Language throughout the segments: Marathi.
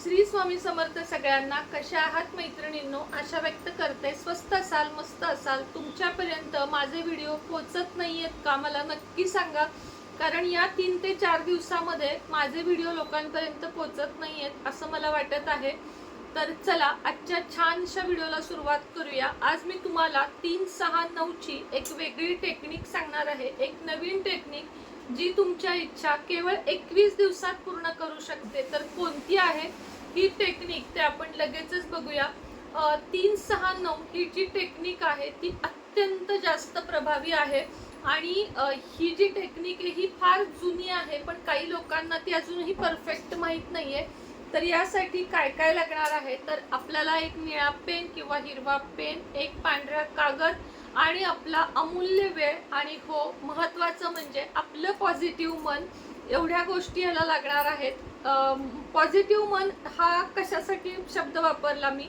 श्री स्वामी समर्थ सगळ्यांना. कशा आहात मैत्रिणींनो? आशा व्यक्त करते स्वस्त असाल, मस्त असाल. तुमच्यापर्यंत माझे व्हिडिओ पोहोचत नाहीयेत का मला नक्की सांगा, कारण या 3 ते 4 दिवसामध्ये माझे व्हिडिओ लोकांपर्यंत पोहोचत नाहीयेत असं मला वाटत आहे. तर चला आजच्या छानशा व्हिडिओला सुरुवात करूया. आज मी तुम्हाला 3, 6, 9 ची एक वेगळी टेक्निक सांगणार आहे. एक नवीन टेक्निक जी तुमच्या इच्छा केवळ 21 दिवसात पूर्ण करू शकते. तर कोणती आहे ही टेक्निक ते आपण लगेचच बघूया. 3, 6, 9 ही जी टेक्निक आहे ती अत्यंत जास्त प्रभावी आहे आणि ही जी टेक्निक आहे ही फार जुनी आहे, पण काही लोकांना ती अजूनही परफेक्ट माहीत नाहीये. तर यासाठी काय काय लागणार आहे, तर आपल्याला एक निळा पेन किंवा हिरवा पेन, एक पांढरा कागद आणि आपला अमूल्य वेळ आणि हो महत्त्वाचं म्हणजे आपलं पॉझिटिव्ह मन. एवढ्या गोष्टी याला लागणार आहेत. पॉझिटिव्ह मन हा कशासाठी शब्द वापरला मी,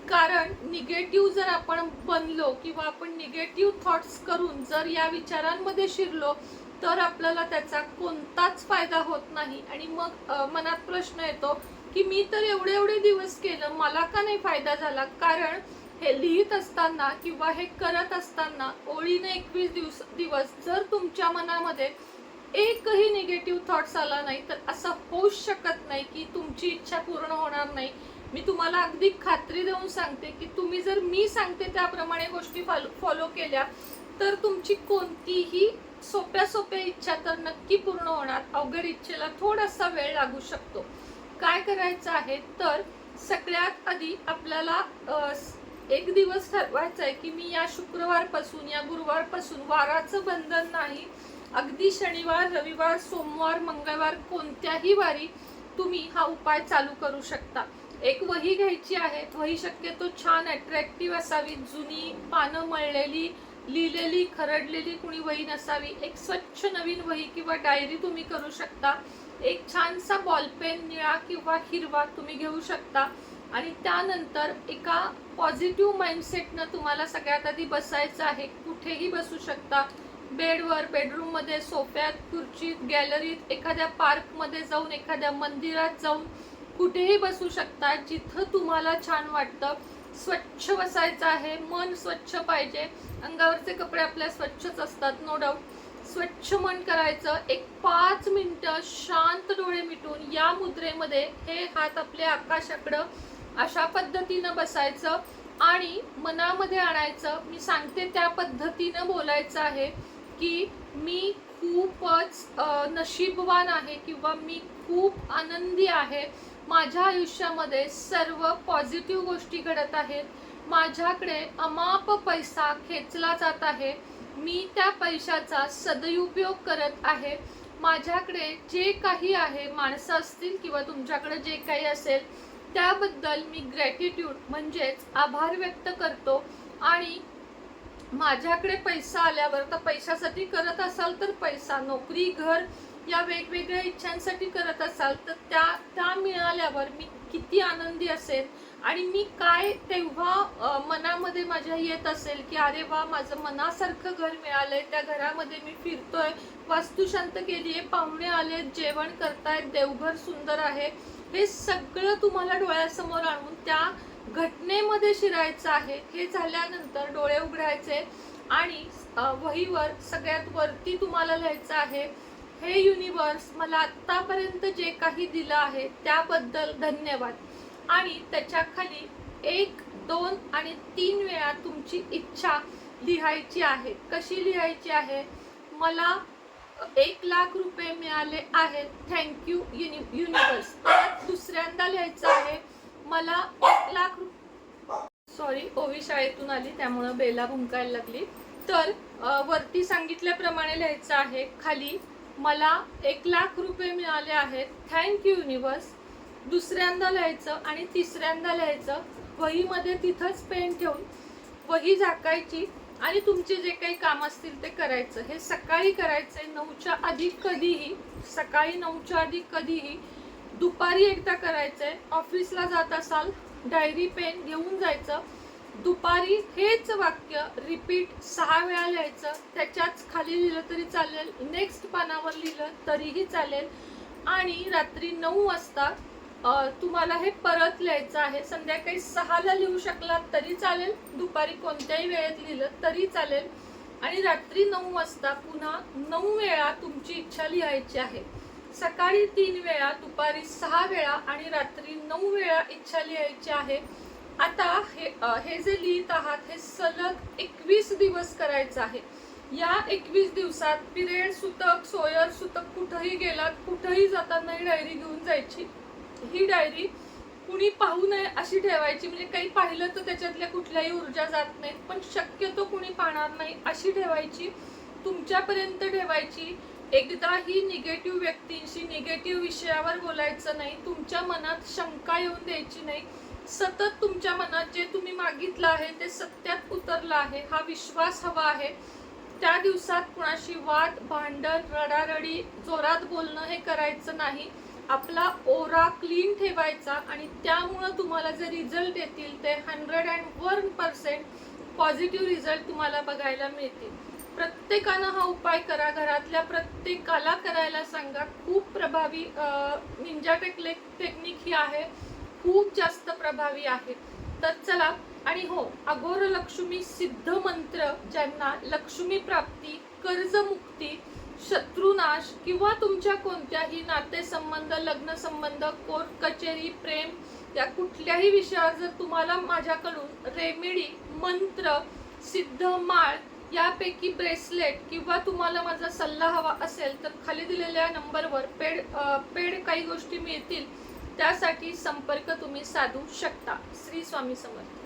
कारण निगेटिव्ह जर आपण बनलो किंवा आपण निगेटिव्ह थॉट्स करून जर या विचारांमध्ये शिरलो तर आपल्याला त्याचा कोणताच फायदा होत नाही. आणि मग मनात प्रश्न येतो की मी तर एवढे दिवस केलं, मला का नाही फायदा झाला. कारण हे लिहित असताना किंवा हे करत असताना ओळीने 21 दिवस जर तुमच्या मनामध्ये एकही निगेटिव्ह थॉट्स आला नाही तर असं होऊच शकत नाही की तुमची इच्छा पूर्ण होणार नाही. मी तुम्हाला अगदी खात्री देऊन सांगते की तुम्ही जर मी सांगते त्याप्रमाणे गोष्टी फॉलो केल्या तर तुमची कोणतीही सोप्या इच्छा तर नक्की पूर्ण होणार. अवघड इच्छेला थोडासा वेळ लागू शकतो. काय करायचं आहे, तर सगळ्यात आधी आपल्याला एक दिवस ठरवायचा आहे की मी या शुक्रवारपासून या गुरुवारपासून वाराचं बंधन नाही, अगदी शनिवार, रविवार, सोमवार, मंगळवार कोणत्याही वारी तुम्ही हा उपाय चालू करू शकता. एक वही घ्यायची आहे. वही शक्यतो छान अट्रॅक्टिव्ह असावी, जुनी पानं मळलेली, लिहिलेली, खरडलेली कुणी वही नसावी. एक स्वच्छ नवीन वही किंवा डायरी तुम्ही करू शकता. एक छानसा बॉलपेन निळा किंवा हिरवा तुम्ही घेऊ शकता. आणि त्यानंतर एका पॉझिटिव्ह माइंडसेटनं तुम्हाला सगळ्यात आधी बसायचं आहे. कुठेही बसू शकता, बेडवर, बेडरूममध्ये, सोफ्यात, खुर्चीत, गॅलरीत, एखाद्या पार्कमध्ये जाऊन, एखाद्या मंदिरात जाऊन कुठेही बसू शकता, जिथं तुम्हाला छान वाटतं. स्वच्छ बसायचं आहे, मन स्वच्छ पाहिजे. अंगावरचे कपडे आपल्या स्वच्छच असतात, नो डाऊट. स्वच्छ मन करायचं. एक 5 मिनिटं शांत डोळे मिटून या मुद्रेमध्ये हे हात आपले आकाशाकडं अशा पद्धतीनं बसायचं आणि मनामध्ये आणायचं. मी सांगते त्या पद्धतीनं बोलायचं आहे की मी खूपच नशीबवान आहे किंवा मी खूप आनंदी आहे. माझ्या आयुष्यामध्ये सर्व पॉझिटिव्ह गोष्टी घडत आहेत. माझ्याकडे अमाप पैसा खेचला जात आहे. मी त्या पैशाचा सदुपयोग करत आहे. माझ्याकडे जे काही आहे, माणसं असतील किंवा तुमच्याकडे जे काही असेल त्याबद्दल मी ग्रॅटिट्यूड म्हणजेच आभार व्यक्त करतो. आणि माझ्याकडे पैसा आल्यावर, तर पैशासाठी करत असाल तर पैसा, नोकरी, घर या वेगवेगळ्या इच्छांसाठी करत असाल तर त्या मिळाल्यावर मी किती आनंदी असेल. आणि मी काय तेव्हा मनामध्ये माझ्या येत असेल की अरे वा, माझं मनासारखं घर मिळालंय, त्या घरामध्ये मी फिरतोय, वास्तुशांत केली आहे, पाहुणे आलेत, जेवण करतायत, देवघर सुंदर आहे. हे सगळं तुम्हाला डोळ्यासमोर आणून त्या घटनेमध्ये शिरायचं आहे. हे झाल्यानंतर डोळे उघडायचे आणि वहीवर सगळ्यात वरती तुम्हाला लिहायचं आहे, हे युनिवर्स मला आत्तापर्यंत जे काही दिलं आहे त्याबद्दल धन्यवाद. आणि त्याच्या खाली 1, 2 आणि 3 वेळा तुमची इच्छा लिहायची आहे. कशी लिहायची आहे, मला 1 लाख रुपये मिळाले आहेत, थँक्यू युनिवर्स. दुसऱ्यांदा लिहायचं आहे, मला 1 लाख सॉरी, ओवी शाळेतून आली त्यामुळं बेला भुंकायला लागली. तर वरती सांगितल्याप्रमाणे लिहायचं आहे, खाली मला 1 लाख रुपये मिळाले आहेत, थँक्यू युनिवर्स. दुसऱ्यांदा लिहायचं आणि तिसऱ्यांदा लिहायचं. वहीमध्ये तिथंच पेन ठेवून वही झाकायची आणि तुमचे जे काही काम असतील ते करायचं. हे सकाळी करायचंय 9च्या आधी कधीही, सकाळी 9च्या आधी कधीही. दुपारी एकदा करायचंय. ऑफिसला जात असाल डायरी पेन घेऊन जायचं. दुपारी हेच वाक्य रिपीट 6 वेळा लिहायचं. त्याच्याच खाली लिहिलं तरी चालेल, नेक्स्ट पानावर लिहिलं तरीही चालेल. आणि रात्री 9 वाजता तुम्हाला हे परत लिहायचं आहे. संध्याकाळी 6ला लिहू शकलात तरी चालेल, दुपारी कोणत्याही वेळेत लिहिलं तरी चालेल, आणि रात्री 9 वाजता पुन्हा 9 वेळा तुमची इच्छा लिहायची आहे. सकाळी 3 वेळा, दुपारी 6 वेळा आणि रात्री 9 वेळा इच्छा लिहायची आहे. आता हे जे लिहित आहात हे सलग 21 दिवस करायचं आहे. या 21 दिवसात पिरियड सुतक, सोयर सुतक कुठेही गेलात, कुठेही जाताना ही डायरी घेऊन जायची. ही डायरी कुणी पाहू नये अशी ठेवायची, म्हणजे काही पाहिलं तर त्याच्यातल्या कुठल्याही ऊर्जा जात नाहीत, पण शक्यतो कुणी पाहणार नाही अशी ठेवायची, तुमच्यापर्यंत ठेवायची. एकदाही निगेटिव्ह व्यक्तींशी, निगेटिव्ह विषयावर बोलायचं नाही, तुमच्या मनात शंका येऊन द्यायची नाही. सतत तुमच्या मनात जे तुम्ही मागितलं आहे ते सत्यात उतरलं आहे हा विश्वास हवा आहे. त्या दिवसात कुणाशी वाद, भांडण, रडारडी, जोरात बोलणं हे करायचं नाही. आपला ओरा क्लीन ठेवायचा आणि त्यामुळं तुम्हाला जे रिझल्ट येतील ते 101% पॉझिटिव्ह रिझल्ट तुम्हाला बघायला मिळतील. प्रत्येकानं हा उपाय करा, घरातल्या प्रत्येकाला करायला सांगा. खूप प्रभावी निंजा टेक्निक ही आहे, खूप जास्त प्रभावी आहे. तर चला, आणि हो, अघोर लक्ष्मी सिद्ध मंत्र ज्यांना लक्ष्मी प्राप्ती, कर्जमुक्ती, शत्रुनाश किंवा तुमच्या कोणत्याही नातेसंबंध, लग्न संबंध, कोर्ट कचेरी, प्रेम या कुठल्याही विषयावर जर तुम्हाला माझ्याकडून रेमेडी, मंत्र, सिद्ध माळ यापैकी ब्रेसलेट किंवा तुम्हाला माझा सल्ला हवा असेल तर खाली दिलेल्या नंबरवर पेड काही गोष्टी मिळतील, त्यासाठी संपर्क तुम्ही साधू शकता. श्री स्वामी समर्थ.